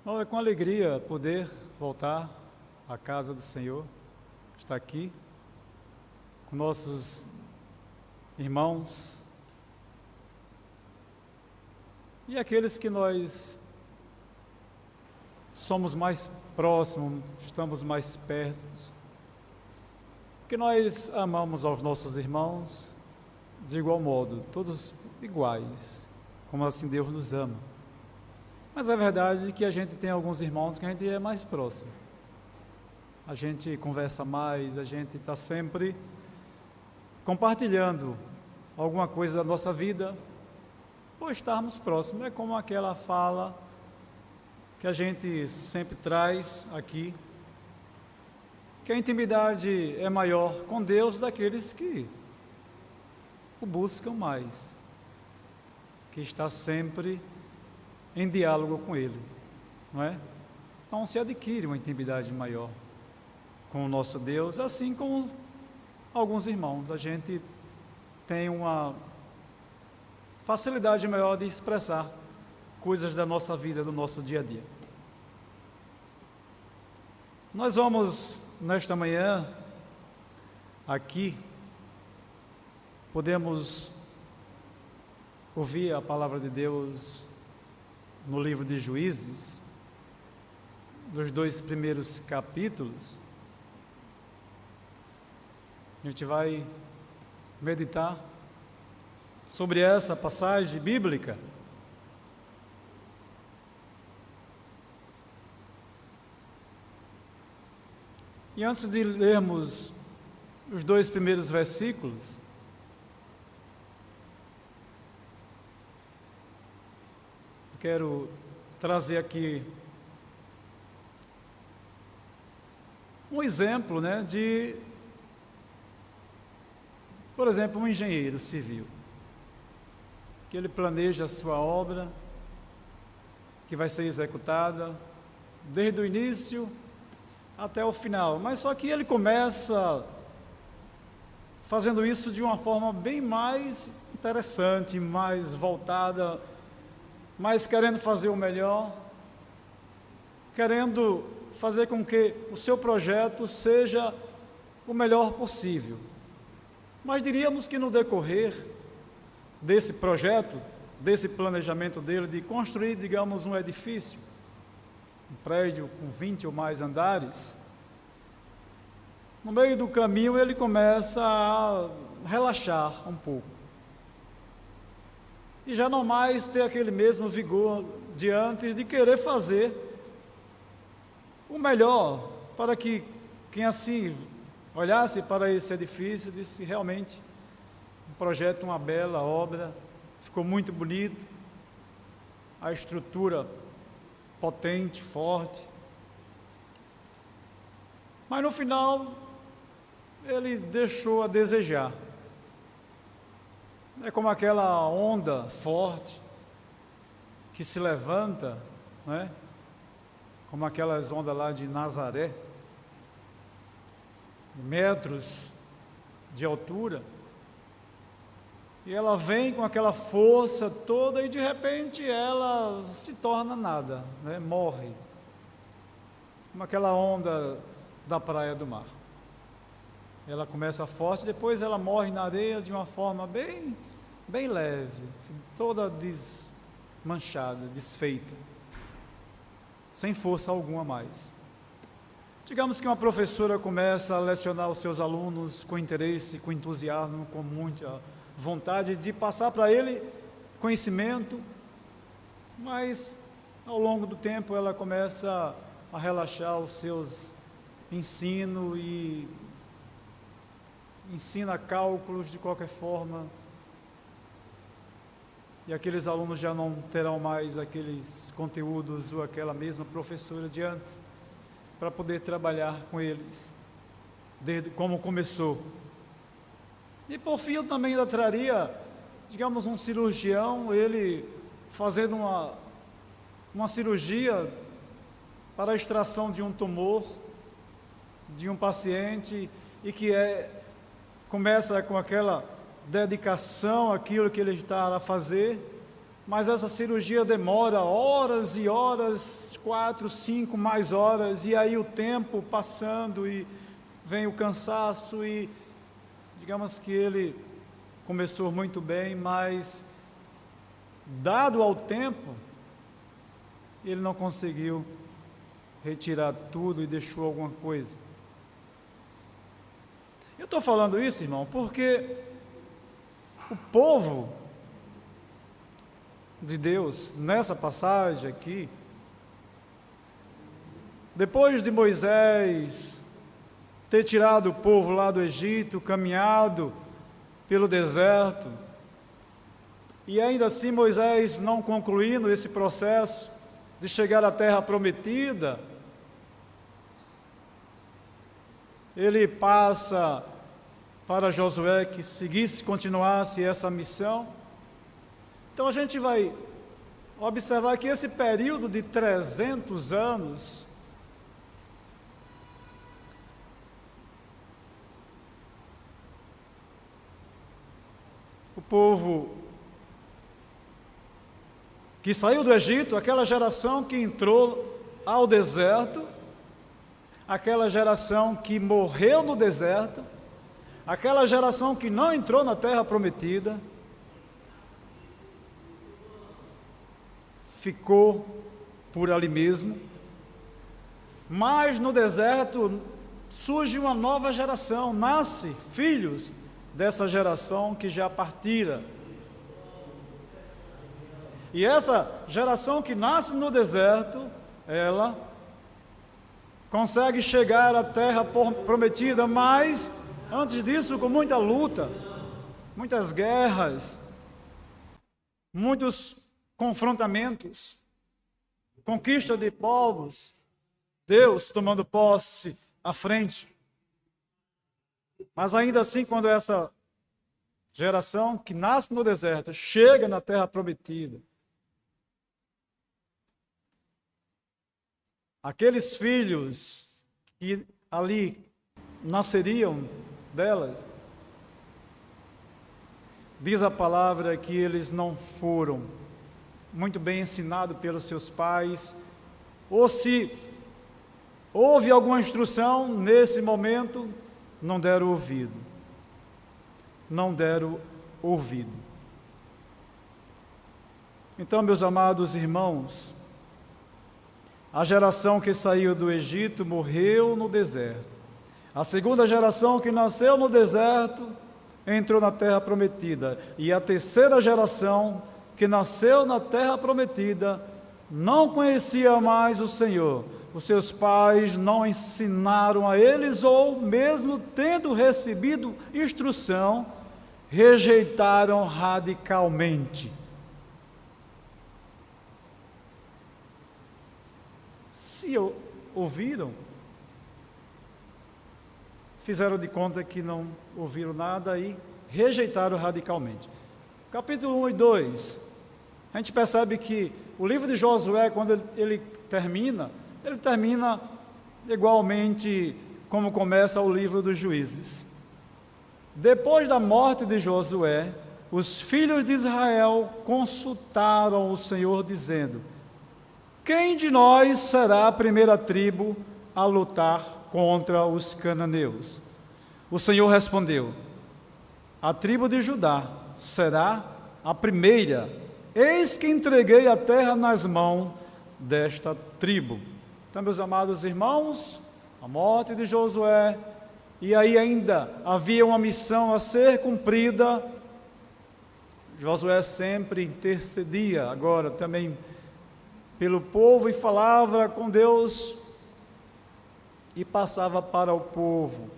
É com alegria poder voltar à casa do Senhor, estar aqui com nossos irmãos e aqueles que nós somos mais próximos, estamos mais perto, que nós amamos aos nossos irmãos de igual modo, todos iguais, como assim Deus nos ama. Mas é verdade que a gente tem alguns irmãos que a gente é mais próximo. A gente conversa mais, a gente está sempre compartilhando alguma coisa da nossa vida, por estarmos próximos. É como aquela fala que a gente sempre traz aqui, que a intimidade é maior com Deus daqueles que o buscam mais, que está sempre em diálogo com Ele, não é? Então se adquire uma intimidade maior com o nosso Deus, assim como alguns irmãos, a gente tem uma facilidade maior de expressar coisas da nossa vida, do nosso dia a dia. Nós vamos, nesta manhã, aqui, podemos ouvir a palavra de Deus no livro de Juízes, nos 2 primeiros capítulos. A gente vai meditar sobre essa passagem bíblica. E antes de lermos os 2 primeiros versículos, eu quero trazer aqui um exemplo, de, por exemplo, um engenheiro civil, que ele planeja a sua obra, que vai ser executada, desde o início até o final, mas só que ele começa fazendo isso de uma forma bem mais interessante, mais voltada, mais querendo fazer o melhor, querendo fazer com que o seu projeto seja o melhor possível. Mas diríamos que no decorrer desse projeto, desse planejamento dele, de construir, digamos, um edifício, um prédio com 20 ou mais andares, no meio do caminho ele começa a relaxar um pouco. E já não mais ter aquele mesmo vigor de antes, de querer fazer o melhor, para que quem assim olhasse para esse edifício, disse realmente, um projeto, uma bela obra, ficou muito bonito, a estrutura potente, forte, mas no final ele deixou a desejar. É como aquela onda forte que se levanta, não é? Como aquelas ondas lá de Nazaré, metros de altura, e ela vem com aquela força toda e de repente ela se torna nada, morre, como aquela onda da praia do mar. Ela começa forte, depois ela morre na areia de uma forma bem leve, assim, toda desmanchada, desfeita, sem força alguma mais. Digamos que uma professora começa a lecionar os seus alunos com interesse, com entusiasmo, com muita vontade de passar para ele conhecimento, mas ao longo do tempo ela começa a relaxar os seus ensinos e ensina cálculos de qualquer forma, e aqueles alunos já não terão mais aqueles conteúdos ou aquela mesma professora de antes, para poder trabalhar com eles, desde como começou. E por fim eu também ainda traria, digamos, um cirurgião, ele fazendo uma cirurgia para a extração de um tumor, de um paciente, e que começa com aquela dedicação àquilo que ele está a fazer, mas essa cirurgia demora horas e horas, 4, 5 mais horas, e aí o tempo passando e vem o cansaço e digamos que ele começou muito bem, mas dado ao tempo, ele não conseguiu retirar tudo e deixou alguma coisa. Eu estou falando isso, irmão, porque o povo de Deus, nessa passagem aqui, depois de Moisés ter tirado o povo lá do Egito, caminhado pelo deserto, e ainda assim Moisés não concluindo esse processo de chegar à terra prometida, ele passa para Josué que seguisse, continuasse essa missão. Então a gente vai observar que esse período de 300 anos o povo que saiu do Egito, aquela geração que entrou ao deserto, aquela geração que morreu no deserto, aquela geração que não entrou na terra prometida, ficou por ali mesmo, mas no deserto surge uma nova geração, nasce filhos dessa geração que já partira. E essa geração que nasce no deserto, ela consegue chegar à terra prometida, mas antes disso, com muita luta, muitas guerras, muitos confrontamentos, conquista de povos, Deus tomando posse à frente. Mas ainda assim, quando essa geração que nasce no deserto chega na terra prometida, aqueles filhos que ali nasceriam delas, diz a palavra que eles não foram muito bem ensinados pelos seus pais, ou se houve alguma instrução nesse momento, não deram ouvido. Não deram ouvido. Então, meus amados irmãos, a geração que saiu do Egito morreu no deserto. A segunda geração que nasceu no deserto entrou na terra prometida. E a terceira geração que nasceu na terra prometida não conhecia mais o Senhor. Os seus pais não ensinaram a eles, ou mesmo tendo recebido instrução, rejeitaram radicalmente. Se ouviram, fizeram de conta que não ouviram nada e rejeitaram radicalmente. Capítulo 1 e 2, a gente percebe que o livro de Josué, quando ele termina igualmente como começa o livro dos Juízes. Depois da morte de Josué, os filhos de Israel consultaram o Senhor, dizendo: quem de nós será a primeira tribo a lutar contra os cananeus? O Senhor respondeu: a tribo de Judá será a primeira. Eis que entreguei a terra nas mãos desta tribo. Então, meus amados irmãos, a morte de Josué, e aí ainda havia uma missão a ser cumprida. Josué sempre intercedia agora também pelo povo e falava com Deus e passava para o povo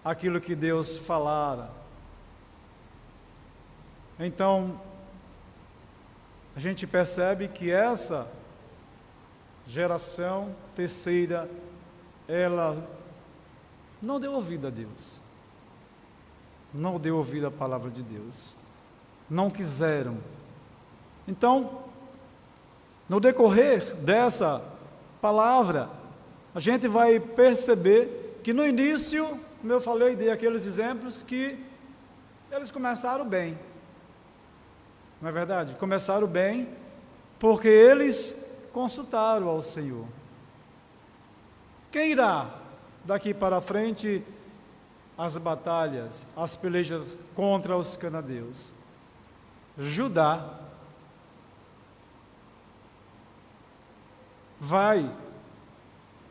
aquilo que Deus falara. Então, a gente percebe que essa geração terceira, ela não deu ouvido a Deus, não deu ouvido à palavra de Deus, não quiseram. Então, no decorrer dessa palavra, a gente vai perceber que no início, como eu falei, dei aqueles exemplos que eles começaram bem. Não é verdade? Começaram bem, porque eles consultaram ao Senhor. Quem irá daqui para frente as batalhas, as pelejas contra os cananeus? Judá vai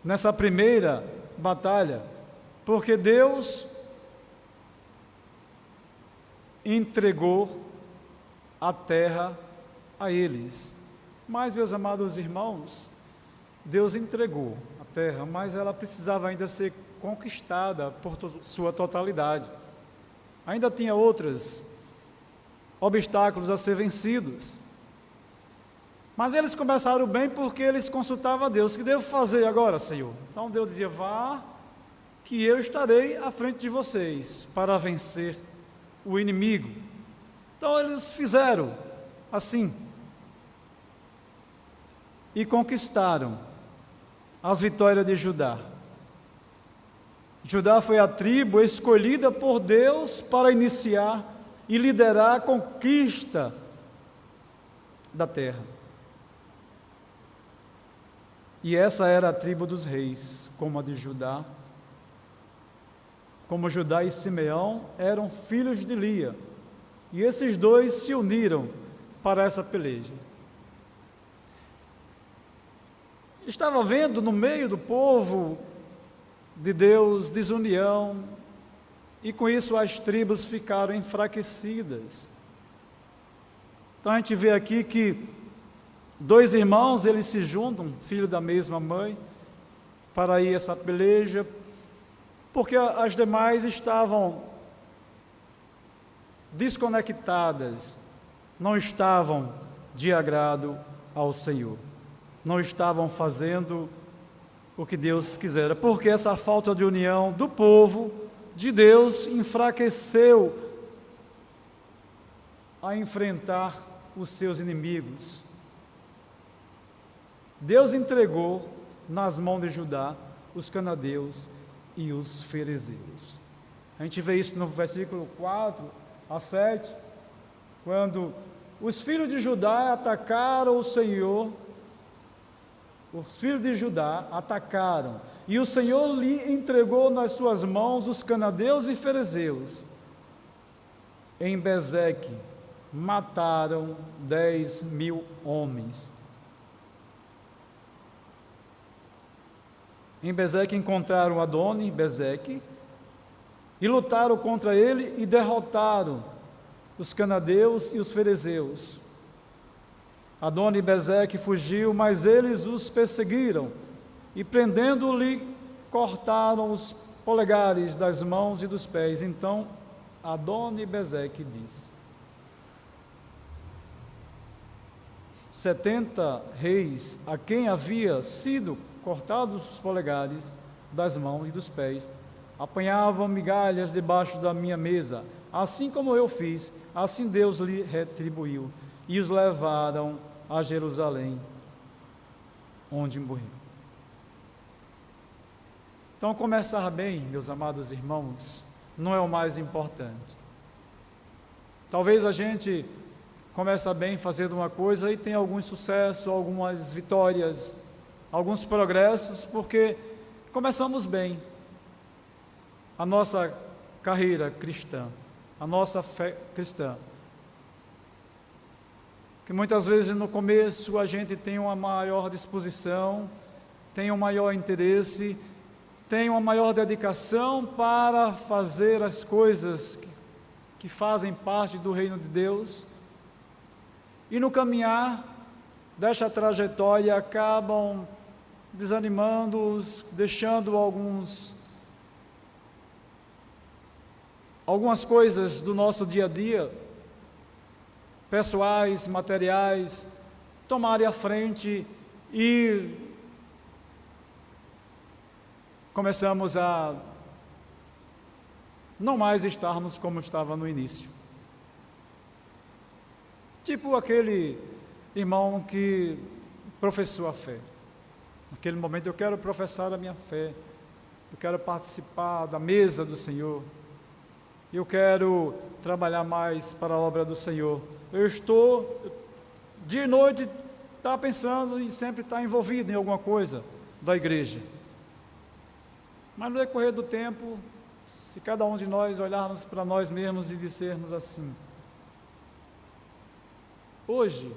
nessa primeira batalha, porque Deus entregou a terra a eles. Mas, meus amados irmãos, Deus entregou a terra, mas ela precisava ainda ser conquistada por sua totalidade. Ainda tinha outros obstáculos a ser vencidos. Mas eles começaram bem porque eles consultavam a Deus. O que devo fazer agora, Senhor? Então Deus dizia: vá, que eu estarei à frente de vocês para vencer o inimigo. Então eles fizeram assim e conquistaram as vitórias de Judá. Judá foi a tribo escolhida por Deus para iniciar e liderar a conquista da terra. E essa era a tribo dos reis, como a de Judá. Como Judá e Simeão eram filhos de Lia. E esses dois se uniram para essa peleja. Estava vendo no meio do povo de Deus desunião, e com isso as tribos ficaram enfraquecidas. Então a gente vê aqui que dois irmãos, eles se juntam, filho da mesma mãe, para ir a essa peleja, porque as demais estavam desconectadas, não estavam de agrado ao Senhor, não estavam fazendo o que Deus quisera, porque essa falta de união do povo de Deus enfraqueceu a enfrentar os seus inimigos. Deus entregou nas mãos de Judá os cananeus e os ferezeus. A gente vê isso no versículo 4 a 7, quando os filhos de Judá atacaram o Senhor. Os filhos de Judá atacaram, e o Senhor lhe entregou nas suas mãos os cananeus e ferezeus. Em Bezeque mataram 10.000 homens. Em Bezeque encontraram Adoni, Bezeque, e lutaram contra ele e derrotaram os cananeus e os ferezeus. Adoni e Bezeque fugiu, mas eles os perseguiram, e prendendo-lhe, cortaram os polegares das mãos e dos pés. Então Adoni e Bezeque disse: 70 reis, a quem havia sido cortados os polegares das mãos e dos pés, apanhavam migalhas debaixo da minha mesa, assim como eu fiz, assim Deus lhe retribuiu, e os levaram a Jerusalém, onde morreu. Então, começar bem, meus amados irmãos, não é o mais importante. Talvez a gente comece bem fazendo uma coisa e tenha algum sucesso, algumas vitórias, alguns progressos, porque começamos bem a nossa carreira cristã, a nossa fé cristã. Que muitas vezes no começo a gente tem uma maior disposição, tem um maior interesse, tem uma maior dedicação para fazer as coisas que fazem parte do reino de Deus, e no caminhar desta trajetória acabam desanimando-os, deixando algumas coisas do nosso dia a dia, pessoais, materiais, tomarem a frente, e começamos a não mais estarmos como estava no início. Tipo aquele irmão que professou a fé. Naquele momento: eu quero professar a minha fé, eu quero participar da mesa do Senhor, eu quero trabalhar mais para a obra do Senhor. eu estou, dia e noite, está pensando e sempre está envolvido em alguma coisa da igreja. Mas no decorrer do tempo, se cada um de nós olharmos para nós mesmos e dissermos assim: hoje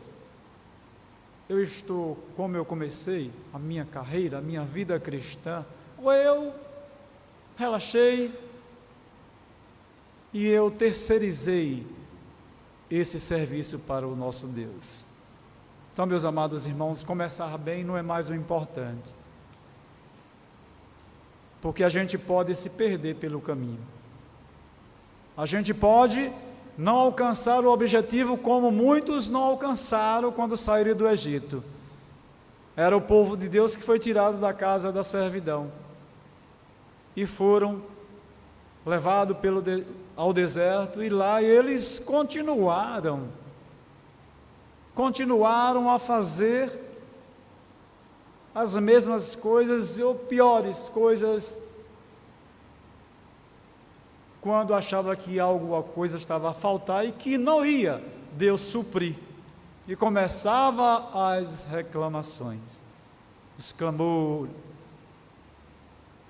eu estou como eu comecei a minha carreira, a minha vida cristã, ou eu relaxei e eu terceirizei esse serviço para o nosso Deus. Então, meus amados irmãos, começar bem não é mais o importante, porque a gente pode se perder pelo caminho, a gente pode não alcançar o objetivo como muitos não alcançaram quando saíram do Egito. Era o povo de Deus que foi tirado da casa da servidão e foram levados ao deserto, e lá eles continuaram a fazer as mesmas coisas ou piores coisas, quando achava que alguma coisa estava a faltar e que não ia Deus suprir, e começava as reclamações, os clamores.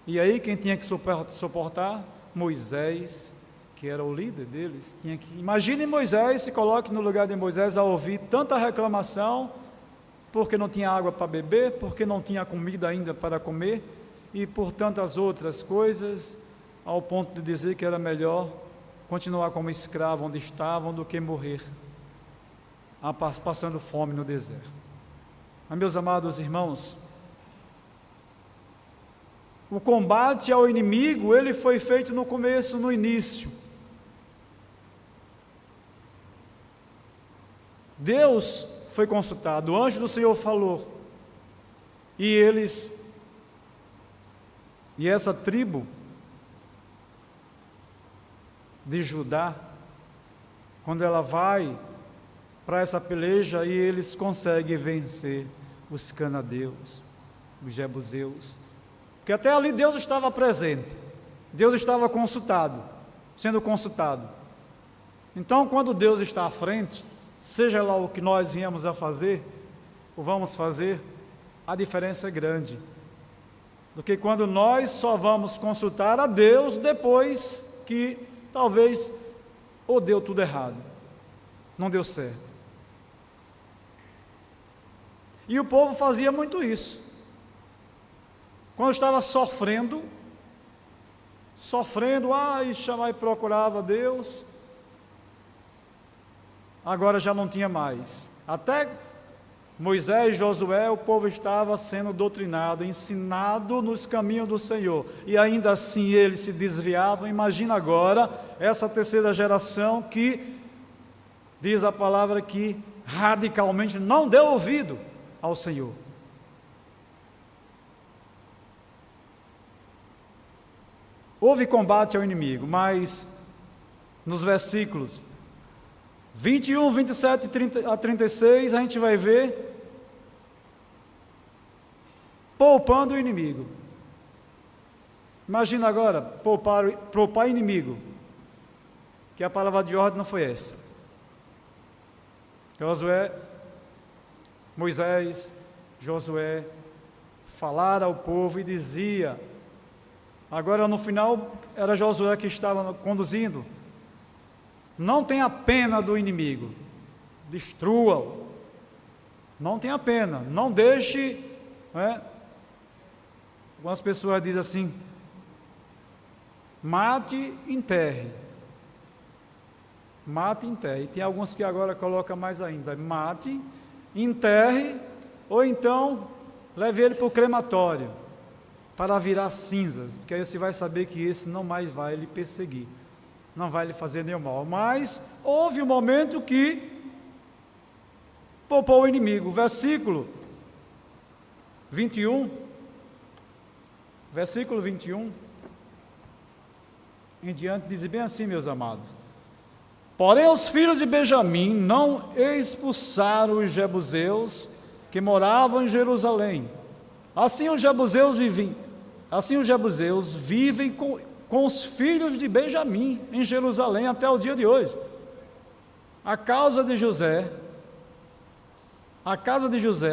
E aí quem tinha que suportar? Moisés, que era o líder deles, tinha que... Imagine Moisés, se coloque no lugar de Moisés a ouvir tanta reclamação, porque não tinha água para beber, porque não tinha comida ainda para comer, e por tantas outras coisas, ao ponto de dizer que era melhor continuar como escravo onde estavam do que morrer passando fome no deserto. Mas, meus amados irmãos, o combate ao inimigo, ele foi feito no começo, no início. Deus foi consultado, o anjo do Senhor falou, e essa tribo de Judá, quando ela vai para essa peleja, e eles conseguem vencer os cananeus, os jebuseus, porque até ali Deus estava presente, Deus estava sendo consultado. Então, quando Deus está à frente, seja lá o que nós viemos a fazer, ou vamos fazer, a diferença é grande, do que quando nós só vamos consultar a Deus depois que talvez ou deu tudo errado, não deu certo. E o povo fazia muito isso. Quando estava sofrendo, e chamava e procurava Deus, agora já não tinha mais. Até Moisés e Josué, o povo estava sendo doutrinado, ensinado nos caminhos do Senhor, e ainda assim eles se desviavam. Imagina agora essa terceira geração que diz a palavra que radicalmente não deu ouvido ao Senhor. Houve combate ao inimigo, mas nos versículos 21, 27 a 36, a gente vai ver poupando o inimigo. Imagina agora, poupar inimigo, que a palavra de ordem não foi essa. Moisés, Josué, falaram ao povo e dizia, agora no final era Josué que estava conduzindo: não tenha pena do inimigo, destrua-o, não tenha pena, não deixe, Algumas pessoas dizem assim: mate, enterre. Mate, enterre. E tem alguns que agora colocam mais ainda: mate, enterre, ou então leve ele para o crematório, para virar cinzas, porque aí você vai saber que esse não mais vai lhe perseguir, não vai lhe fazer nenhum mal. Mas houve um momento que poupou o inimigo. Versículo 21 em diante diz bem assim, meus amados: porém os filhos de Benjamim não expulsaram os jebuseus que moravam em Jerusalém. Assim os jebuseus vivem com os filhos de Benjamim em Jerusalém até o dia de hoje. A casa de José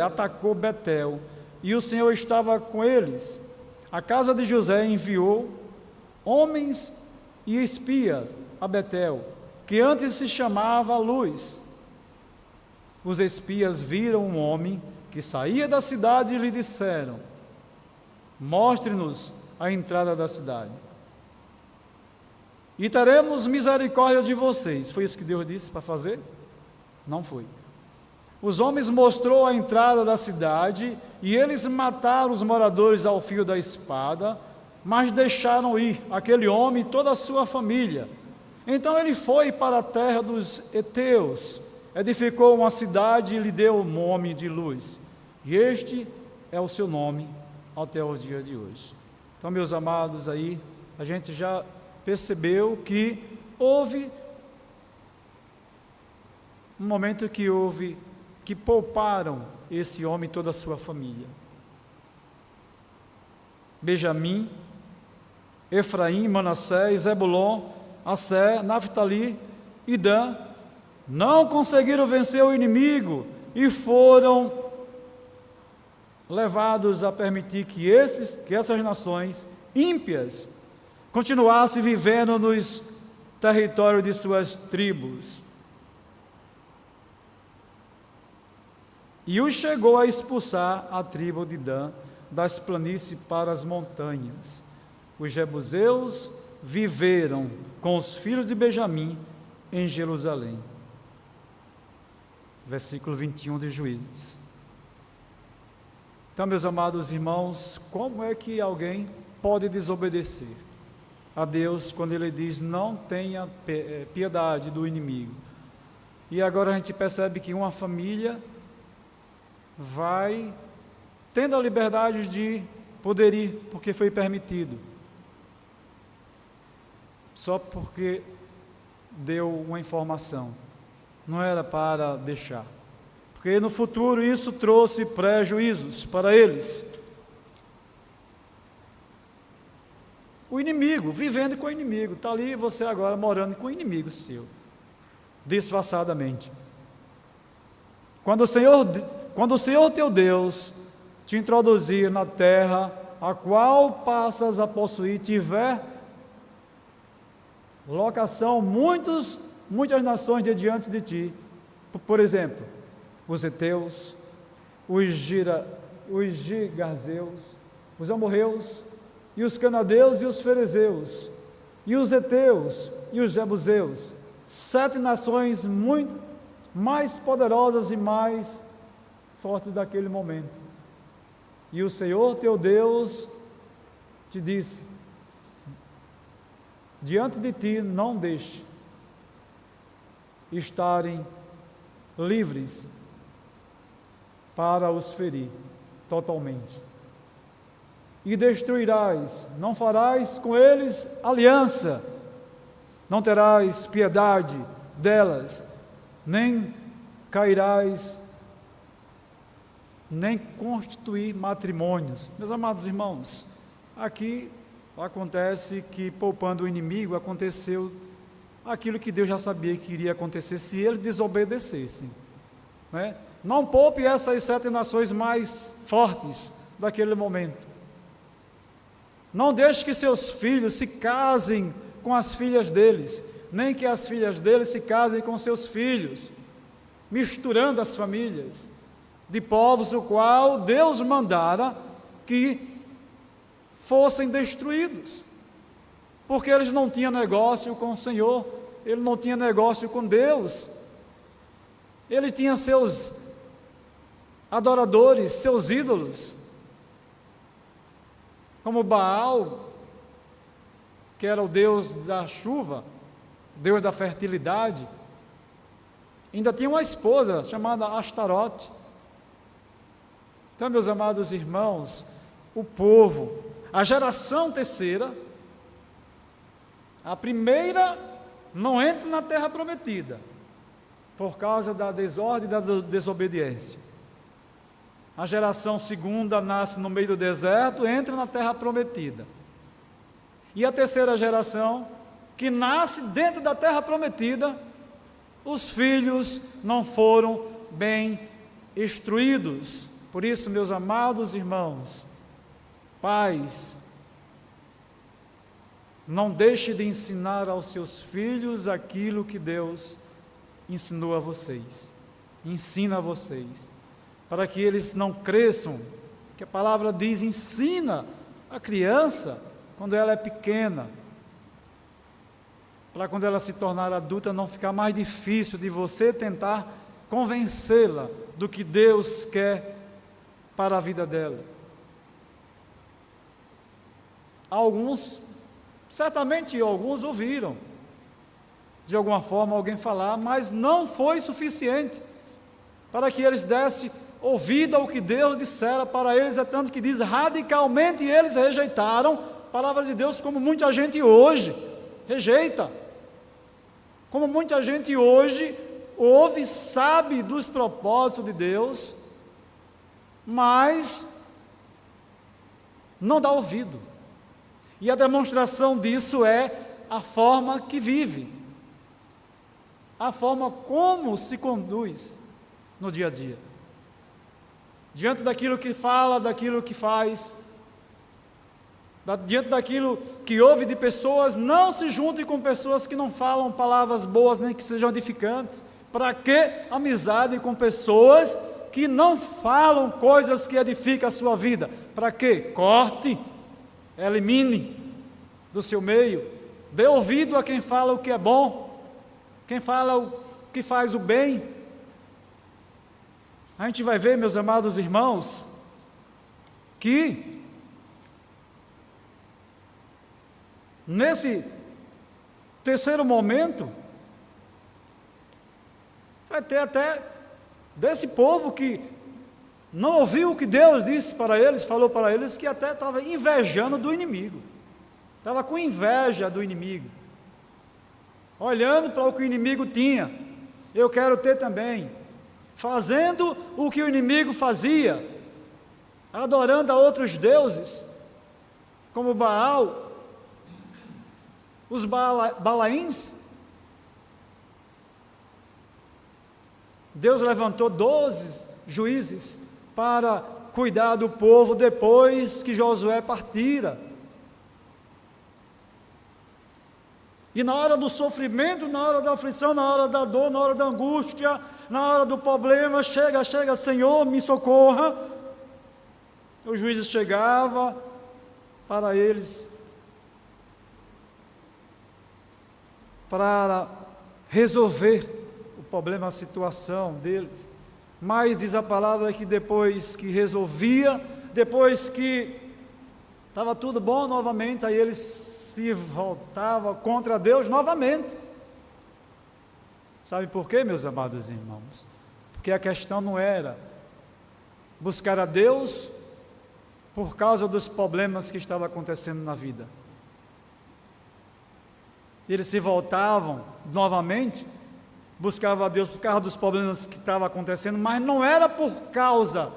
atacou Betel, e o Senhor estava com eles. A casa de José enviou homens e espias a Betel, que antes se chamava Luz. Os espias viram um homem que saía da cidade e lhe disseram: mostre-nos a entrada da cidade, e teremos misericórdia de vocês. Foi isso que Deus disse para fazer? Não foi. Os homens mostrou a entrada da cidade, e eles mataram os moradores ao fio da espada, mas deixaram ir aquele homem e toda a sua família. Então ele foi para a terra dos heteus, edificou uma cidade e lhe deu o nome de Luz. E este é o seu nome até o dia de hoje. Então, meus amados, aí a gente já percebeu que houve um momento que pouparam esse homem e toda a sua família. Benjamim, Efraim, Manassés, Zebulon, Asser, Naftali e Dan não conseguiram vencer o inimigo e foram levados a permitir que essas nações ímpias continuassem vivendo nos territórios de suas tribos. E os chegou a expulsar a tribo de Dan das planícies para as montanhas. Os jebuseus viveram com os filhos de Benjamim em Jerusalém. Versículo 21 de Juízes. Então, meus amados irmãos, como é que alguém pode desobedecer a Deus quando Ele diz: não tenha piedade do inimigo? E agora a gente percebe que uma família vai tendo a liberdade de poder ir, porque foi permitido, só porque deu uma informação, não era para deixar, porque no futuro isso trouxe prejuízos para eles. O inimigo, vivendo com o inimigo, está ali você agora morando com o inimigo seu, disfarçadamente. Quando o Senhor teu Deus te introduzir na terra a qual passas a possuir, tiver locação muitas nações diante de ti, por exemplo, os heteus, os gigazeus, os amorreus, e os canadeus e os ferezeus, e os heteus e os jebuseus, 7 nações muito mais poderosas e mais fortes daquele momento. E o Senhor teu Deus te disse: diante de ti não deixe estarem livres para os ferir totalmente. E destruirás, não farás com eles aliança, não terás piedade delas, nem cairás, nem constituir matrimônios. Meus amados irmãos, aqui acontece que, poupando o inimigo, aconteceu aquilo que Deus já sabia que iria acontecer se eles desobedecessem, né? Não poupe essas 7 nações mais fortes daquele momento. Não deixe que seus filhos se casem com as filhas deles, nem que as filhas deles se casem com seus filhos, misturando as famílias de povos o qual Deus mandara que fossem destruídos, porque eles não tinham negócio com o Senhor, ele não tinha negócio com Deus, ele tinha seus adoradores, seus ídolos, como Baal, que era o deus da chuva, deus da fertilidade. Ainda tinha uma esposa chamada Astarote. Então, meus amados irmãos, o povo, a geração terceira, a primeira não entra na terra prometida, por causa da desordem e da desobediência. A geração segunda nasce no meio do deserto, entra na terra prometida. E a terceira geração, que nasce dentro da terra prometida, os filhos não foram bem instruídos. Por isso, meus amados irmãos, pais, não deixe de ensinar aos seus filhos aquilo que Deus ensinou a vocês, ensina a vocês, para que eles não cresçam, que a palavra diz, ensina a criança quando ela é pequena, para quando ela se tornar adulta não ficar mais difícil de você tentar convencê-la do que Deus quer para a vida dela. Certamente alguns ouviram, de alguma forma, alguém falar, mas não foi suficiente para que eles dessem ouvido ao que Deus dissera para eles, é tanto que diz, radicalmente eles rejeitaram a palavra de Deus, como muita gente hoje rejeita, como muita gente hoje ouve, sabe dos propósitos de Deus, mas não dá ouvido. E a demonstração disso é a forma que vive, a forma como se conduz no dia a dia, diante daquilo que fala, daquilo que faz, diante daquilo que ouve de pessoas. Não se junte com pessoas que não falam palavras boas, nem que sejam edificantes. Para que amizade com pessoas que não falam coisas que edificam a sua vida? Para que? Corte, elimine do seu meio, dê ouvido a quem fala o que é bom, quem fala o que faz o bem. A gente vai ver, meus amados irmãos, que nesse terceiro momento vai ter até desse povo que não ouviu o que Deus disse para eles, falou para eles, que até estava invejando do inimigo, estava com inveja do inimigo, olhando para o que o inimigo tinha. Eu quero ter também, fazendo o que o inimigo fazia, adorando a outros deuses, como Baal, os Balaíns. Deus levantou 12 juízes para cuidar do povo depois que Josué partira. E na hora do sofrimento, na hora da aflição, na hora da dor, na hora da angústia, na hora do problema, chega, Senhor, me socorra. Os juízes chegavam para eles, para resolver o problema, a situação deles. Mas diz a palavra que depois que resolvia, depois que estava tudo bom novamente, aí eles se voltavam contra Deus novamente. Sabe por quê, meus amados irmãos? Porque a questão não era buscar a Deus por causa dos problemas que estavam acontecendo na vida. Eles se voltavam novamente, buscavam a Deus por causa dos problemas que estavam acontecendo, mas não era por causa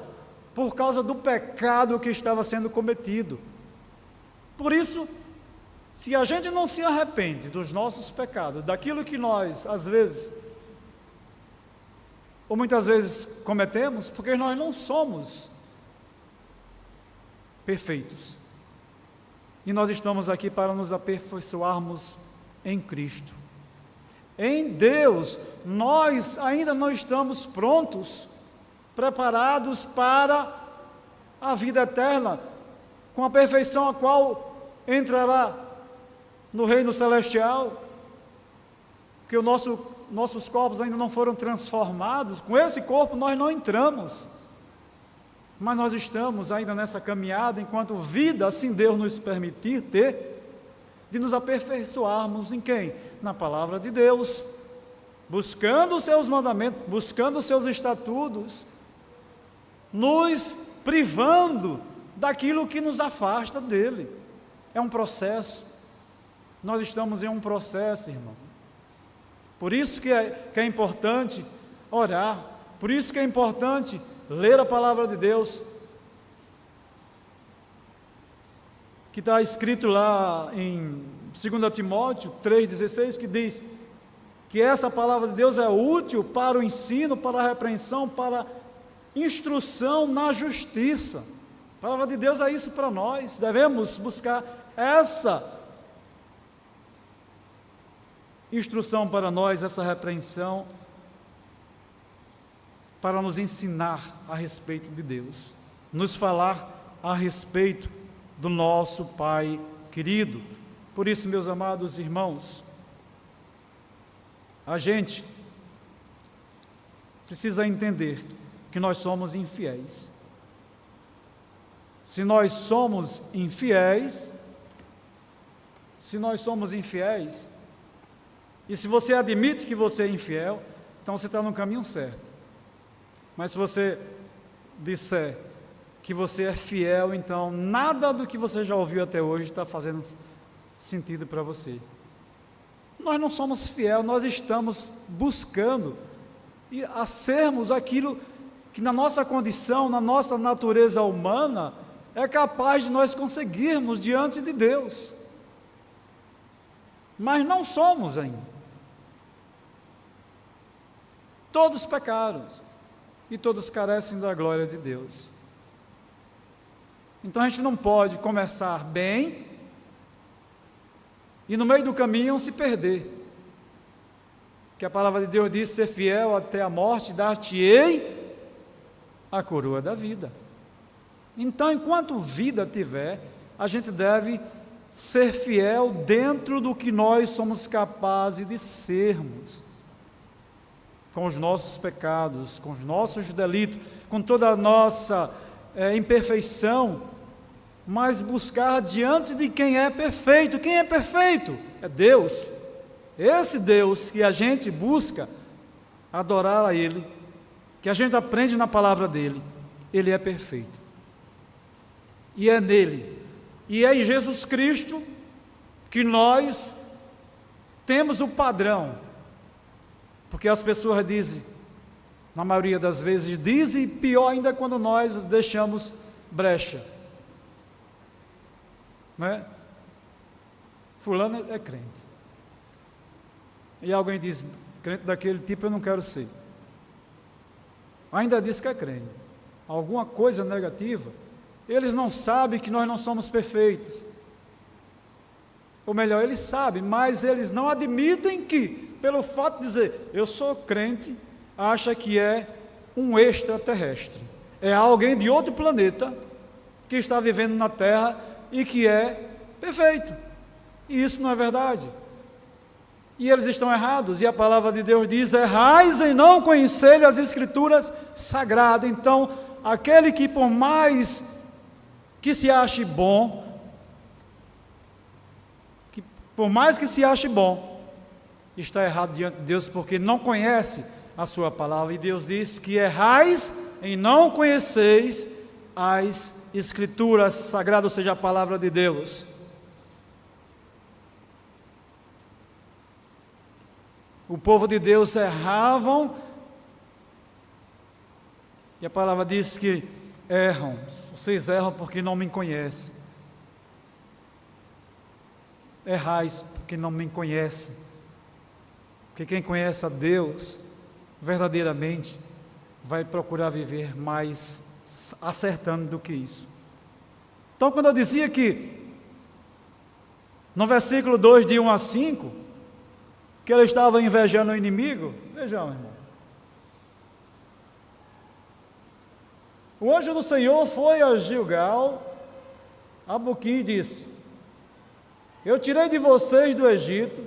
do pecado que estava sendo cometido. Por isso, se a gente não se arrepende dos nossos pecados, daquilo que nós, às vezes, ou muitas vezes cometemos, porque nós não somos perfeitos, e nós estamos aqui para nos aperfeiçoarmos em Cristo. Em Deus, nós ainda não estamos prontos, preparados para a vida eterna, com a perfeição a qual entrará no reino celestial, que nossos corpos ainda não foram transformados. Com esse corpo nós não entramos, mas nós estamos ainda nessa caminhada, enquanto vida, assim Deus nos permitir ter, de nos aperfeiçoarmos em quem? Na palavra de Deus, buscando os seus mandamentos, buscando os seus estatutos, nos privando daquilo que nos afasta dele. É um processo, nós estamos em um processo, irmão. Por isso que é importante orar, por isso que é importante ler a palavra de Deus, que está escrito lá em 2 Timóteo 3,16, que diz que essa palavra de Deus é útil para o ensino, para a repreensão, para a instrução na justiça. A palavra de Deus é isso para nós, devemos buscar essa instrução para nós, essa repreensão, para nos ensinar a respeito de Deus, nos falar a respeito do nosso Pai querido. Por isso, meus amados irmãos, a gente precisa entender que nós somos infiéis. Se nós somos infiéis, e se você admite que você é infiel, então você está no caminho certo. Mas se você disser que você é fiel, então nada do que você já ouviu até hoje está fazendo sentido para você. Nós não somos fiel, nós estamos buscando a sermos aquilo que na nossa condição, na nossa natureza humana, é capaz de nós conseguirmos diante de Deus. Mas não somos ainda. Todos pecaram e todos carecem da glória de Deus. Então a gente não pode começar bem e no meio do caminho se perder. Que a palavra de Deus diz: ser fiel até a morte, dar-te-ei a coroa da vida. Então, enquanto vida tiver, a gente deve ser fiel dentro do que nós somos capazes de sermos, com os nossos pecados, com os nossos delitos, com toda a nossa imperfeição, mas buscar diante de quem é perfeito. Quem é perfeito? É Deus. Esse Deus que a gente busca adorar a Ele, que a gente aprende na palavra dEle, Ele é perfeito. E é nele, e é em Jesus Cristo que nós temos o padrão. Porque as pessoas dizem, na maioria das vezes dizem, e pior ainda quando nós deixamos brecha, não é? Fulano é crente, e alguém diz: crente daquele tipo eu não quero ser. Ainda diz que é crente, alguma coisa negativa. Eles não sabem que nós não somos perfeitos, ou melhor, eles sabem, mas eles não admitem que, pelo fato de dizer eu sou crente, acha que é um extraterrestre, é alguém de outro planeta que está vivendo na Terra e que é perfeito. E isso não é verdade. E eles estão errados, e a palavra de Deus diz: errais em não conhecerem as Escrituras sagradas. Então, aquele que por mais que se ache bom, por mais que se ache bom, está errado diante de Deus, porque não conhece a sua palavra. E Deus diz que errais em não conheceis as Escrituras sagradas, ou seja, a palavra de Deus. O povo de Deus erravam, e a palavra diz que erram, vocês erram porque não me conhecem. Errais porque não me conhecem. Porque quem conhece a Deus verdadeiramente vai procurar viver mais acertando do que isso. Então, quando eu dizia que no versículo 2, de 1 a 5, que ele estava invejando o inimigo, vejam, irmão. O anjo do Senhor foi a Gilgal, a Boquim, e disse: eu tirei vocês do Egito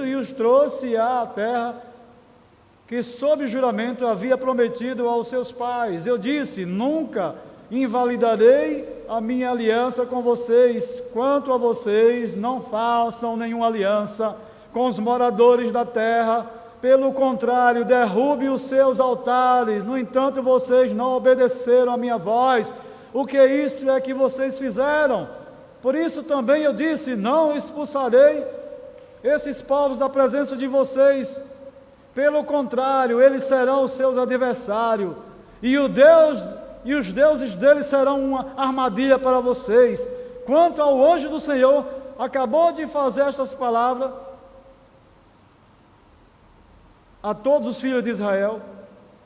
e os trouxe à terra que sob juramento havia prometido aos seus pais. Eu disse: nunca invalidarei a minha aliança com vocês. Quanto a vocês, não façam nenhuma aliança com os moradores da terra. Pelo contrário, derrube os seus altares. No entanto, vocês não obedeceram a minha voz. O que isso é que vocês fizeram? Por isso também eu disse: não expulsarei esses povos da presença de vocês. Pelo contrário, eles serão os seus adversários, e os deuses deles serão uma armadilha para vocês. Quanto ao anjo do Senhor, acabou de fazer estas palavras, a todos os filhos de Israel,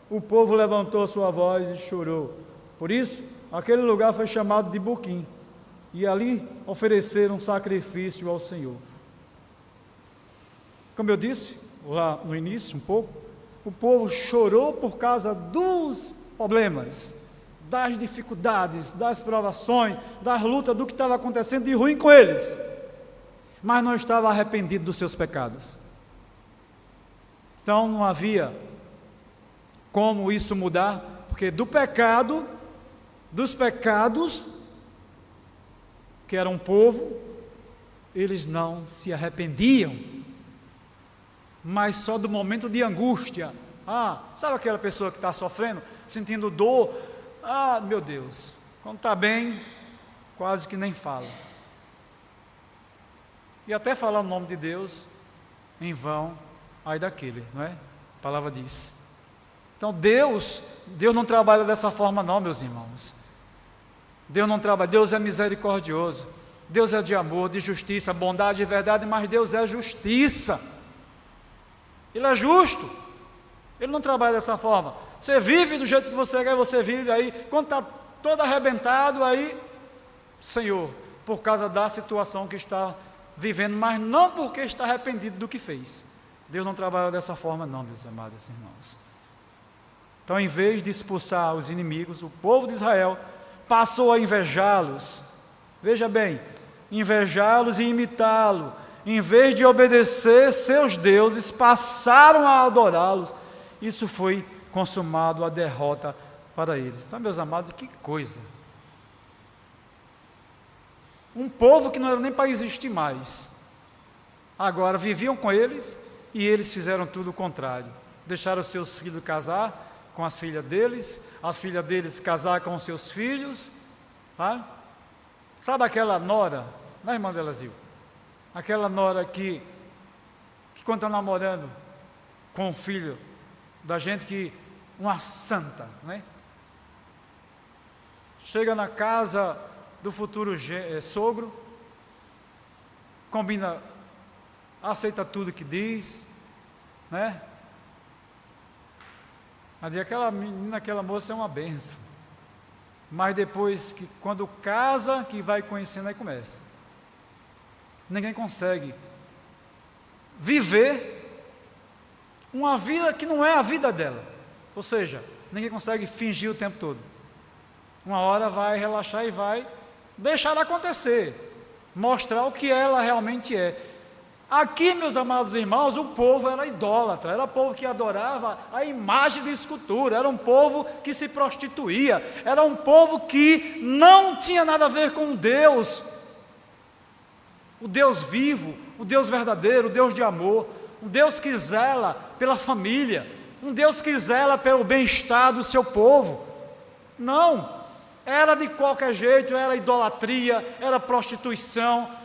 o povo levantou sua voz e chorou. Por isso, aquele lugar foi chamado de Boquim, e ali ofereceram sacrifício ao Senhor. Como eu disse lá no início, um pouco, o povo chorou por causa dos problemas, das dificuldades, das provações, das lutas, do que estava acontecendo de ruim com eles, mas não estava arrependido dos seus pecados. Então não havia como isso mudar, porque dos pecados, que era um povo, eles não se arrependiam, mas só do momento de angústia. Sabe aquela pessoa que está sofrendo, sentindo dor? Meu Deus, quando está bem, quase que nem fala. E até falar o nome de Deus, em vão, ai daquele, não é? A palavra diz. Então Deus não trabalha dessa forma não, meus irmãos. Deus não trabalha, Deus é misericordioso, Deus é de amor, de justiça, bondade e verdade, mas Deus é justiça. Ele é justo, Ele não trabalha dessa forma. Você vive do jeito que você quer, você vive aí, quando está todo arrebentado, aí, Senhor, por causa da situação que está vivendo, mas não porque está arrependido do que fez. Deus não trabalha dessa forma não, meus amados irmãos. Então, em vez de expulsar os inimigos, o povo de Israel passou a invejá-los. Veja bem, invejá-los e imitá-lo. Em vez de obedecer seus deuses, passaram a adorá-los. Isso foi consumado a derrota para eles. Então, meus amados, que coisa! Um povo que não era nem para existir mais. Agora viviam com eles e eles fizeram tudo o contrário. Deixaram seus filhos casar com as filhas deles casar com os seus filhos. Sabe aquela nora, né, irmã Delazil? Aquela nora que quando está namorando com o filho da gente, que uma santa, né? Chega na casa do futuro sogro, combina, aceita tudo que diz, né? Aquela menina, aquela moça é uma bênção, mas depois, quando casa, que vai conhecendo, aí começa. Ninguém consegue viver uma vida que não é a vida dela, ou seja, ninguém consegue fingir o tempo todo. Uma hora vai relaxar e vai deixar acontecer, mostrar o que ela realmente é. Aqui, meus amados irmãos, o povo era idólatra, era um povo que adorava a imagem de escultura, era um povo que se prostituía, era um povo que não tinha nada a ver com Deus, o Deus vivo, o Deus verdadeiro, o Deus de amor, um Deus que zela pela família, um Deus que zela pelo bem-estar do seu povo. Não, era de qualquer jeito, era idolatria, era prostituição.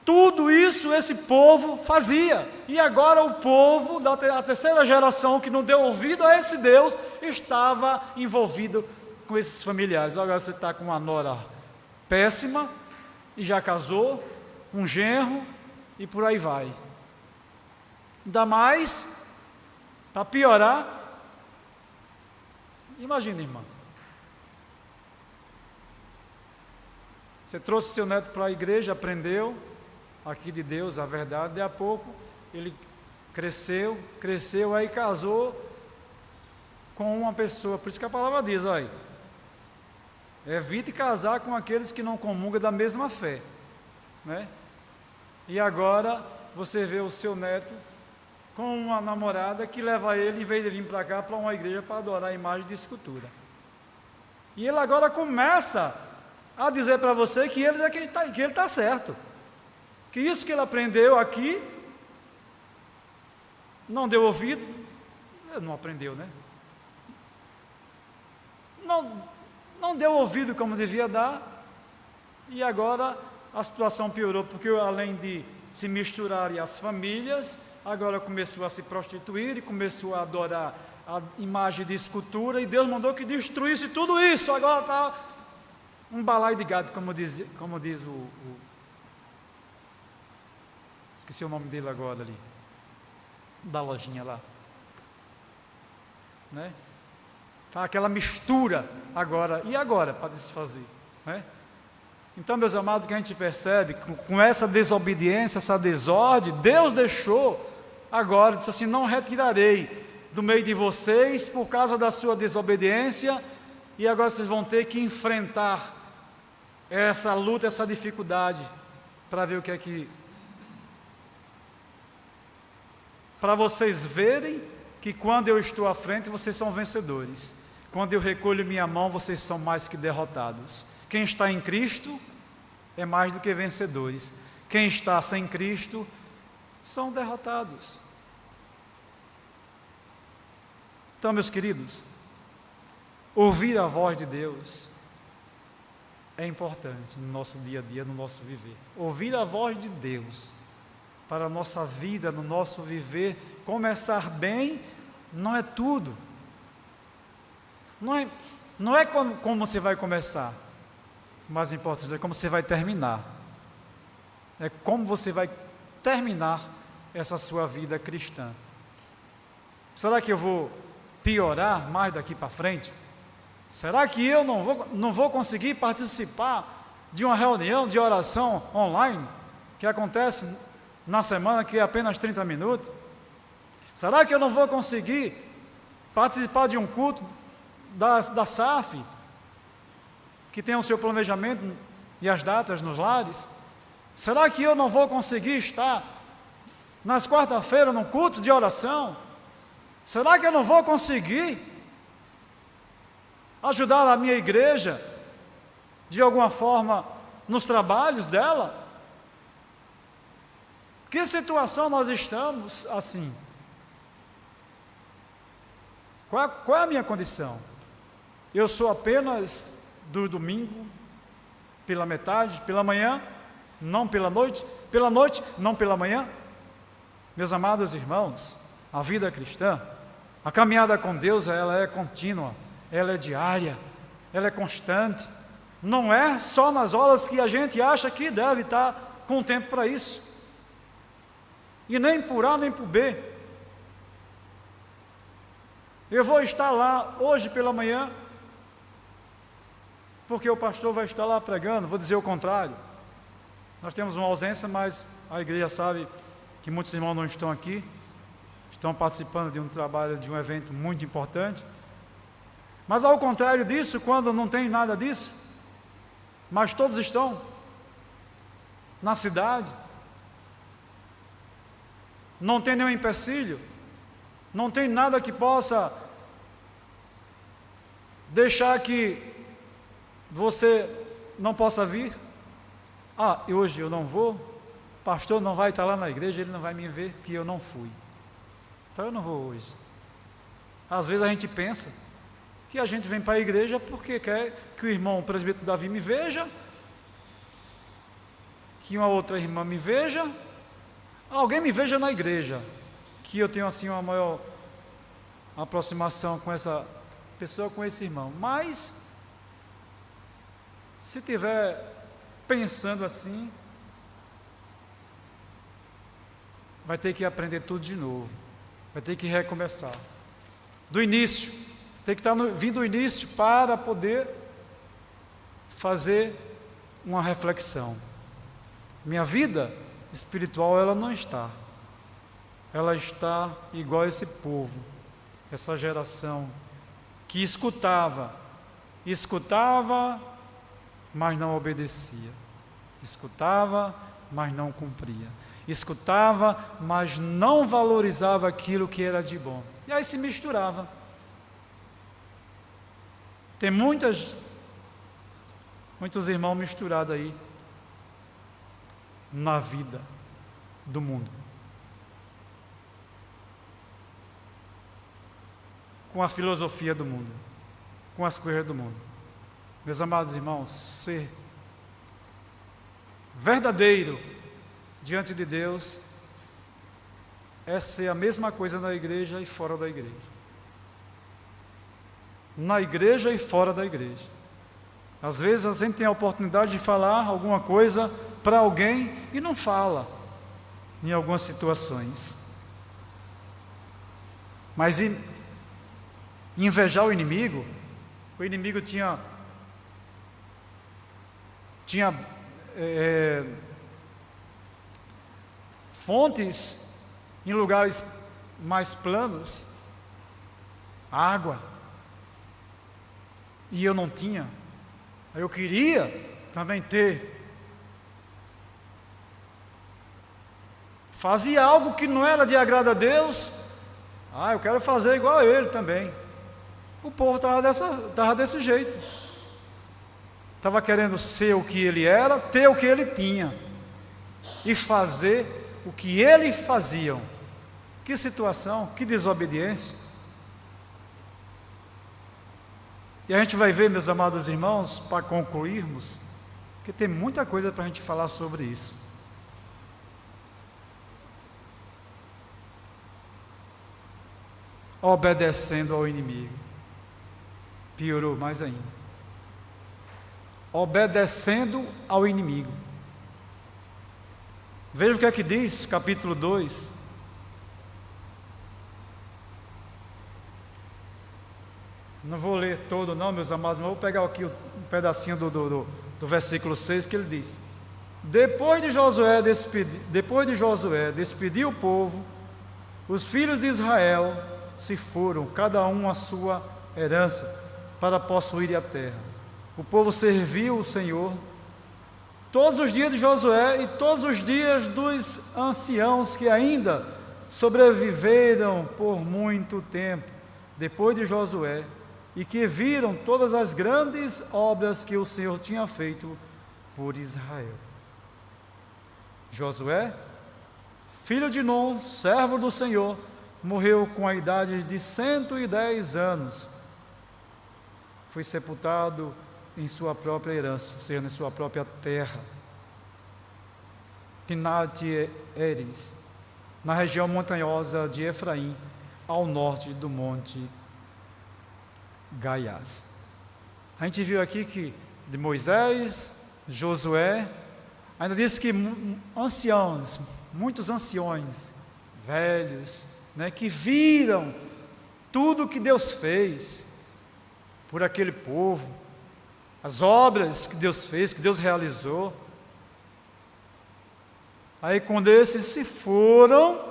Tudo isso esse povo fazia, e agora o povo da terceira geração, que não deu ouvido a esse Deus, estava envolvido com esses familiares. Agora você está com uma nora péssima, e já casou, um genro, e por aí vai. Ainda mais, para piorar, imagina, irmão, você trouxe seu neto para a igreja, aprendeu aqui de Deus, a verdade, daí a pouco ele cresceu, aí casou com uma pessoa, por isso que a palavra diz, olha, evite casar com aqueles que não comungam da mesma fé, né? E agora você vê o seu neto com uma namorada que leva ele, em vez de vir para cá, para uma igreja para adorar a imagem de escultura, e ele agora começa a dizer para você que ele está certo, que isso que ele aprendeu aqui, não deu ouvido, não aprendeu, né? Não deu ouvido como devia dar, e agora a situação piorou, porque além de se misturarem as famílias, agora começou a se prostituir e começou a adorar a imagem de escultura, e Deus mandou que destruísse tudo isso. Agora está um balaio de gado, como diz o esqueci o nome dele agora ali, da lojinha lá, né? Tá aquela mistura agora, e agora para desfazer, né? Então, meus amados, o que a gente percebe, com essa desobediência, essa desordem, Deus deixou agora, disse assim: não retirarei do meio de vocês por causa da sua desobediência, e agora vocês vão ter que enfrentar essa luta, essa dificuldade, para ver o que é que... para vocês verem que quando eu estou à frente, vocês são vencedores. Quando eu recolho minha mão, vocês são mais que derrotados. Quem está em Cristo é mais do que vencedores. Quem está sem Cristo são derrotados. Então, meus queridos, ouvir a voz de Deus é importante no nosso dia a dia, no nosso viver. Ouvir a voz de Deus para a nossa vida, no nosso viver, começar bem, não é tudo. Não é como você vai começar, o mais importante é como você vai terminar. É como você vai terminar essa sua vida cristã. Será que eu vou piorar mais daqui para frente? Será que eu não vou conseguir participar de uma reunião de oração online, que acontece na semana, que é apenas 30 minutos? Será que eu não vou conseguir participar de um culto da SAF, que tem o seu planejamento e as datas nos lares? Será que eu não vou conseguir estar nas quarta-feiras no culto de oração? Será que eu não vou conseguir ajudar a minha igreja de alguma forma nos trabalhos dela? Que situação nós estamos assim? Qual é a minha condição? Eu sou apenas do domingo, pela metade, pela manhã, não pela noite, não pela manhã? Meus amados irmãos, a vida cristã, a caminhada com Deus, ela é contínua, ela é diária, ela é constante. Não é só nas horas que a gente acha que deve estar com tempo para isso, e nem por A nem por B. Eu vou estar lá hoje pela manhã, porque o pastor vai estar lá pregando. Vou dizer o contrário, nós temos uma ausência, mas a igreja sabe que muitos irmãos não estão aqui, estão participando de um trabalho, de um evento muito importante. Mas ao contrário disso, quando não tem nada disso, mas todos estão na cidade, não tem nenhum empecilho, não tem nada que possa deixar que você não possa vir. E hoje eu não vou, o pastor não vai estar lá na igreja, ele não vai me ver que eu não fui, então eu não vou hoje. Às vezes a gente pensa que a gente vem para a igreja porque quer que o irmão, o presbítero Davi, me veja, que uma outra irmã me veja, alguém me veja na igreja, que eu tenho assim uma maior aproximação com essa pessoa, com esse irmão. Mas se tiver pensando assim, vai ter que aprender tudo de novo, vai ter que recomeçar do início, tem que estar vindo do início para poder fazer uma reflexão. Minha vida espiritual, ela não está, ela está igual a esse povo, essa geração que escutava, mas não obedecia, escutava, mas não cumpria, escutava, mas não valorizava aquilo que era de bom, e aí se misturava. Tem muitos irmãos misturados aí na vida do mundo, com a filosofia do mundo, com as coisas do mundo. Meus amados irmãos, ser verdadeiro diante de Deus é ser a mesma coisa na igreja e fora da igreja. Na igreja e fora da igreja. Às vezes a gente tem a oportunidade de falar alguma coisa para alguém e não fala, em algumas situações. Mas invejar o inimigo tinha fontes em lugares mais planos, água, e eu não tinha. Eu queria também ter. Fazia algo que não era de agrado a Deus, eu quero fazer igual a ele também. O povo estava desse jeito, estava querendo ser o que ele era, ter o que ele tinha, e fazer o que ele fazia. Que situação, que desobediência. E a gente vai ver, meus amados irmãos, para concluirmos, que tem muita coisa para a gente falar sobre isso. Obedecendo ao inimigo, piorou mais ainda. Obedecendo ao inimigo. Veja o que é que diz, capítulo 2. Não vou ler todo não, meus amados, mas vou pegar aqui um pedacinho do versículo 6, que ele diz: Depois de Josué despedir o povo, os filhos de Israel se foram, cada um à sua herança, para possuir a terra. O povo serviu o Senhor todos os dias de Josué e todos os dias dos anciãos que ainda sobreviveram por muito tempo depois de Josué, e que viram todas as grandes obras que o Senhor tinha feito por Israel. Josué, filho de Nun, servo do Senhor, morreu com a idade de 110 anos. Foi sepultado em sua própria herança, ou seja, na sua própria terra, Timnat-Heres, na região montanhosa de Efraim, ao norte do monte Gaiás. A gente viu aqui que de Moisés, Josué, ainda diz que anciãos, muitos anciões, velhos, que viram tudo que Deus fez por aquele povo, as obras que Deus fez, que Deus realizou. Aí quando esses se foram,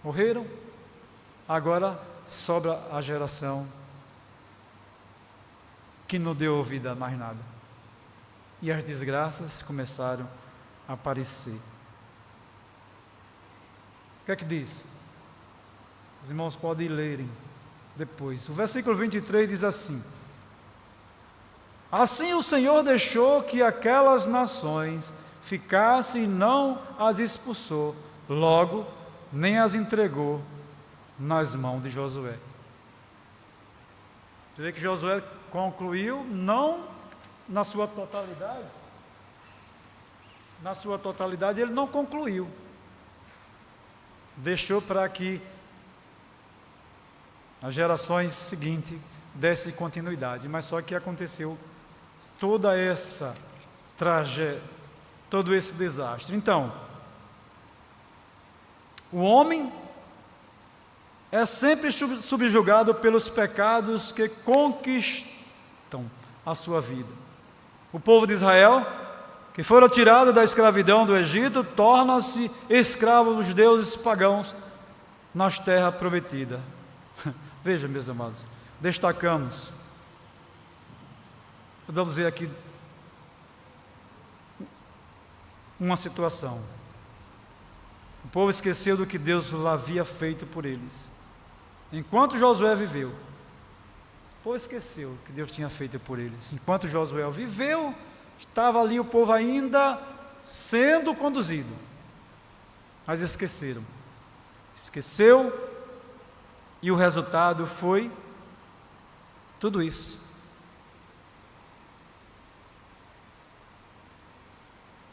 morreram, agora sobra a geração que não deu ouvido a mais nada, e as desgraças começaram a aparecer. O que é que diz? Os irmãos podem lerem depois. O versículo 23 diz assim: Assim o Senhor deixou que aquelas nações ficassem e não as expulsou, logo nem as entregou nas mãos de Josué. Você vê que Josué concluiu, não na sua totalidade ele não concluiu, deixou para que as gerações seguintes dessem continuidade, mas só que aconteceu toda essa tragédia, todo esse desastre. Então, o homem é sempre subjugado pelos pecados que conquistam a sua vida. O povo de Israel, que foram tirados da escravidão do Egito, torna-se escravo dos deuses pagãos nas terras prometidas. Veja, meus amados, destacamos, podemos ver aqui uma situação. O povo esqueceu do que Deus havia feito por eles. Enquanto Josué viveu, o povo esqueceu o que Deus tinha feito por eles. Enquanto Josué viveu, estava ali o povo ainda sendo conduzido, mas esqueceu, e o resultado foi tudo isso.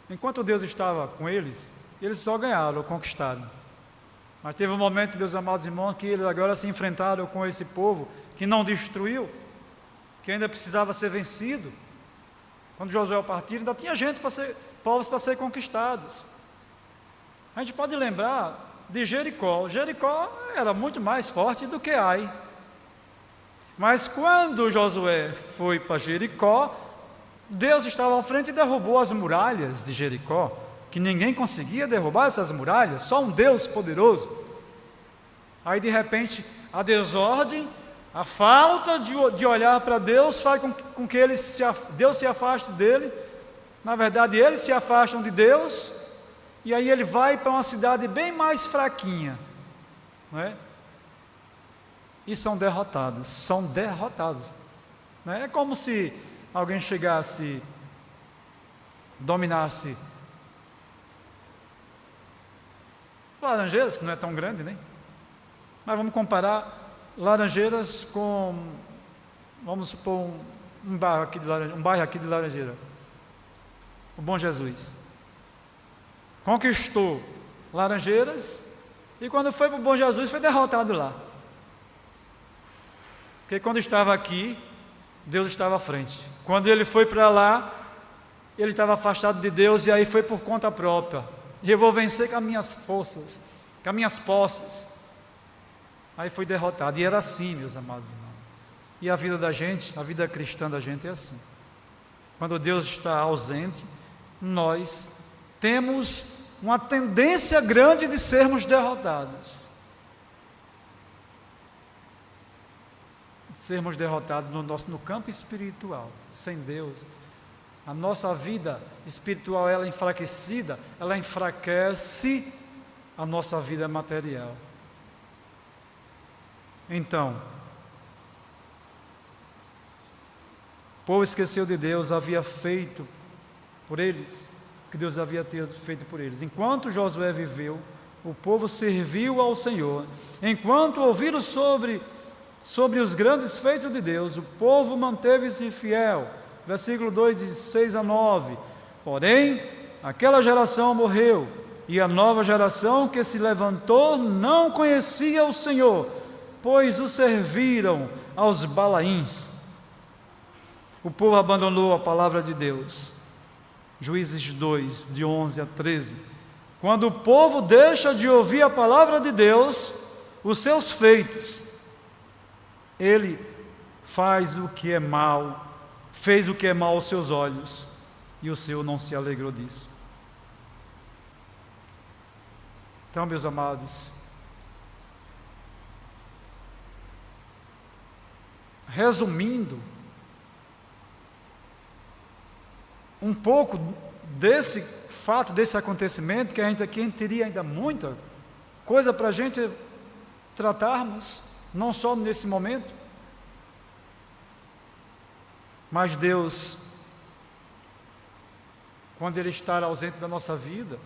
Enquanto Deus estava com eles, eles só ganharam, conquistaram. Mas teve um momento, meus amados irmãos, que eles agora se enfrentaram com esse povo que não destruiu, que ainda precisava ser vencido. Quando Josué partiu, ainda tinha povos para ser conquistados. A gente pode lembrar de Jericó. Jericó era muito mais forte do que Ai. Mas quando Josué foi para Jericó, Deus estava à frente e derrubou as muralhas de Jericó, que ninguém conseguia derrubar essas muralhas, só um Deus poderoso. Aí de repente a desordem, a falta de olhar para Deus faz com que Deus se afaste deles. Na verdade eles se afastam de Deus, e aí ele vai para uma cidade bem mais fraquinha, não é? E são derrotados, não é? É como se alguém chegasse, dominasse Laranjeiras, que não é tão grande, né? Mas vamos comparar Laranjeiras com, vamos supor, um bairro aqui de Laranjeira, o Bom Jesus. Conquistou Laranjeiras, e quando foi para o Bom Jesus foi derrotado lá. Porque quando estava aqui, Deus estava à frente. Quando ele foi para lá, ele estava afastado de Deus, e aí foi por conta própria. E eu vou vencer com as minhas forças, com as minhas posses. Aí foi derrotado. E era assim, meus amados irmãos. E a vida da gente, a vida cristã da gente é assim. Quando Deus está ausente, nós temos uma tendência grande de sermos derrotados. Sermos derrotados no campo espiritual. Sem Deus, a nossa vida espiritual ela é enfraquecida, ela enfraquece a nossa vida material. Então, o povo esqueceu de Deus, havia feito por eles o que Deus havia feito por eles. Enquanto Josué viveu, o povo serviu ao Senhor. Enquanto ouviram sobre os grandes feitos de Deus, o povo manteve-se fiel. Versículo 2, de 6 a 9. Porém, aquela geração morreu, e a nova geração que se levantou não conhecia o Senhor, pois o serviram aos Balaíns. O povo abandonou a palavra de Deus. Juízes 2, de 11 a 13. Quando o povo deixa de ouvir a palavra de Deus, os seus feitos, ele faz o que é mal, fez o que é mal aos seus olhos, e o Senhor não se alegrou disso. Então, meus amados, resumindo um pouco desse fato, desse acontecimento, que a gente aqui teria ainda muita coisa para a gente tratarmos, não só nesse momento, mas Deus, quando Ele está ausente da nossa vida,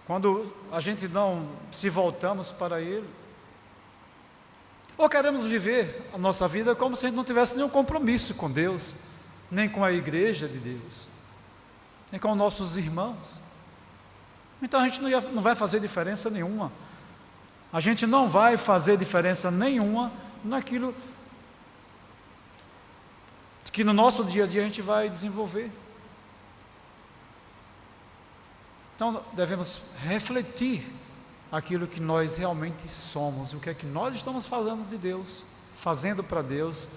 quando a gente não se voltamos para Ele, ou queremos viver a nossa vida como se a gente não tivesse nenhum compromisso com Deus, nem com a igreja de Deus, nem com nossos irmãos. Então a gente não vai fazer diferença nenhuma. A gente não vai fazer diferença nenhuma naquilo que no nosso dia a dia a gente vai desenvolver. Então devemos refletir aquilo que nós realmente somos, o que é que nós estamos fazendo de Deus, fazendo para Deus,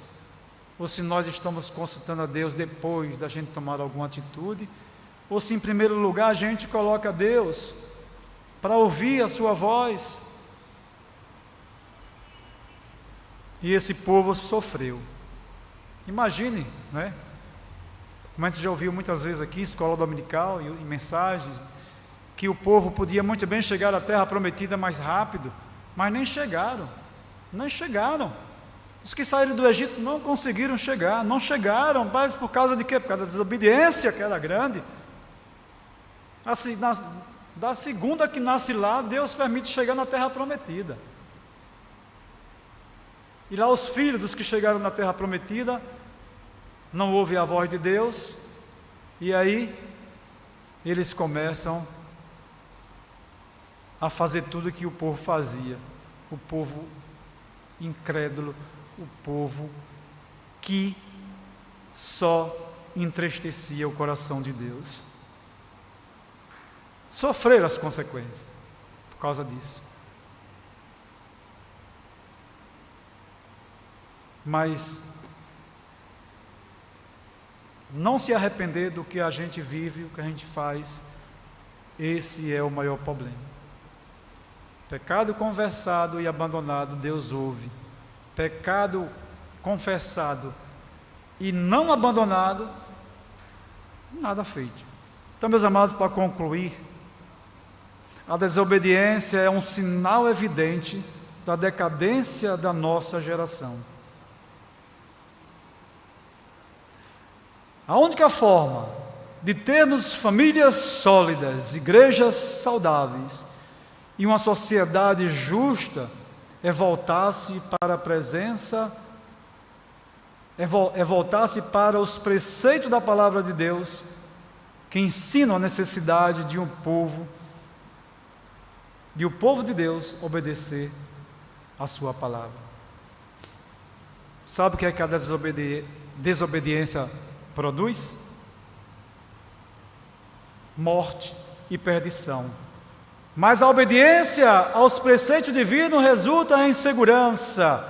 ou se nós estamos consultando a Deus depois da gente tomar alguma atitude, ou se em primeiro lugar a gente coloca Deus para ouvir a sua voz. E esse povo sofreu. Imagine, né? Como a gente já ouviu muitas vezes aqui, escola dominical, em mensagens, que o povo podia muito bem chegar à terra prometida mais rápido, mas nem chegaram. Os que saíram do Egito não conseguiram chegar, não chegaram, mas por causa de quê? Por causa da desobediência que era grande. Assim, da segunda que nasce lá, Deus permite chegar na terra prometida. E lá os filhos dos que chegaram na terra prometida não ouvem a voz de Deus, e aí eles começam a fazer tudo que o povo fazia, o povo incrédulo, o povo que só entristecia o coração de Deus. Sofreram as consequências por causa disso. mas não se arrepender do que a gente vive, o que a gente faz, esse é o maior problema. Pecado confessado e abandonado, Deus ouve. Pecado confessado e não abandonado, nada feito. Então, meus amados, para concluir, a desobediência é um sinal evidente da decadência da nossa geração. A única forma de termos famílias sólidas, igrejas saudáveis e uma sociedade justa é voltar-se para a presença, é voltar-se para os preceitos da palavra de Deus, que ensinam a necessidade de o povo de Deus obedecer a sua palavra. Sabe o que é que a desobediência produz? Morte e perdição. Mas a obediência aos preceitos divinos resulta em segurança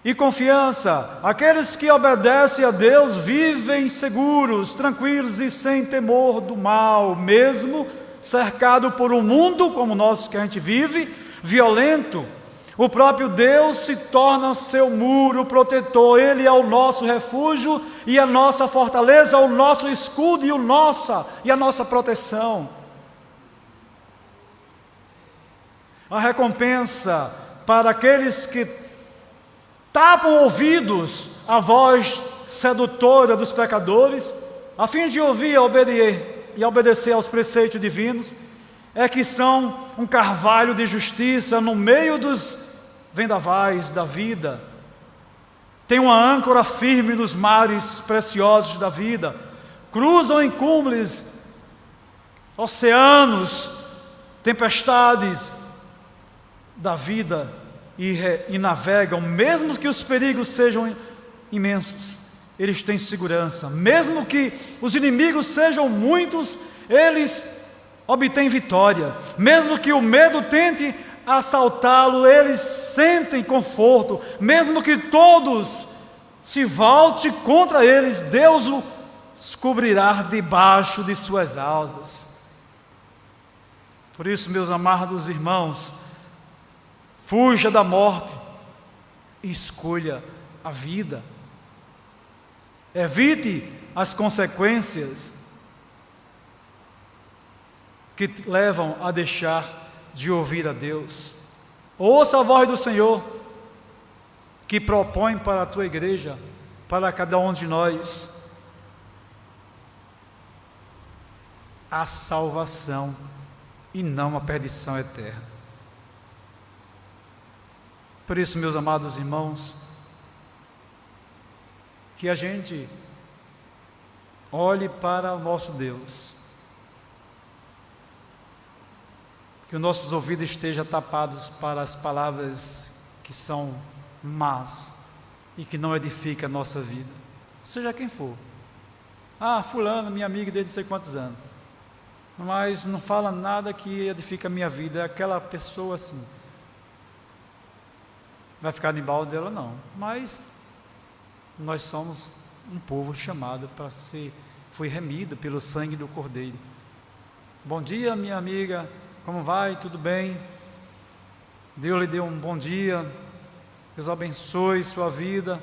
e confiança. Aqueles que obedecem a Deus vivem seguros, tranquilos e sem temor do mal, mesmo cercado por um mundo como o nosso que a gente vive, violento. O próprio Deus se torna seu muro protetor, Ele é o nosso refúgio e a nossa fortaleza, o nosso escudo e a nossa proteção. A recompensa para aqueles que tapam ouvidos à voz sedutora dos pecadores, a fim de ouvir e obedecer aos preceitos divinos, é que são um carvalho de justiça no meio dos vendavais da vida, tem uma âncora firme nos mares preciosos da vida, cruzam em cumes, oceanos, tempestades da vida e navegam, mesmo que os perigos sejam imensos, eles têm segurança, mesmo que os inimigos sejam muitos, eles obtêm vitória, mesmo que o medo tente assaltá-lo, eles sentem conforto, mesmo que todos se volte contra eles, Deus os cobrirá debaixo de suas asas. Por isso, meus amados irmãos, fuja da morte e escolha a vida. Evite as consequências que levam a deixar de ouvir a Deus. Ouça a voz do Senhor, que propõe para a tua igreja, para cada um de nós, a salvação e não a perdição eterna. Por isso, meus amados irmãos, que a gente olhe para o nosso Deus, que os nossos ouvidos estejam tapados para as palavras que são más e que não edificam a nossa vida, seja quem for. Fulano, minha amiga desde não sei quantos anos, mas não fala nada que edifica a minha vida, é aquela pessoa assim. Vai ficar no embalo dela? Não, mas nós somos um povo chamado para ser, foi remido pelo sangue do Cordeiro. Bom dia, minha amiga, como vai? Tudo bem? Deus lhe deu um bom dia, Deus abençoe sua vida,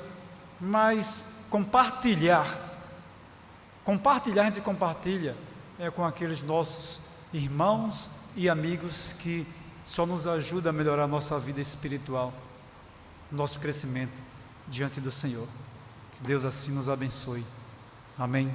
mas compartilhar, a gente compartilha com aqueles nossos irmãos e amigos que só nos ajudam a melhorar a nossa vida espiritual, nosso crescimento diante do Senhor. Que Deus assim nos abençoe. Amém.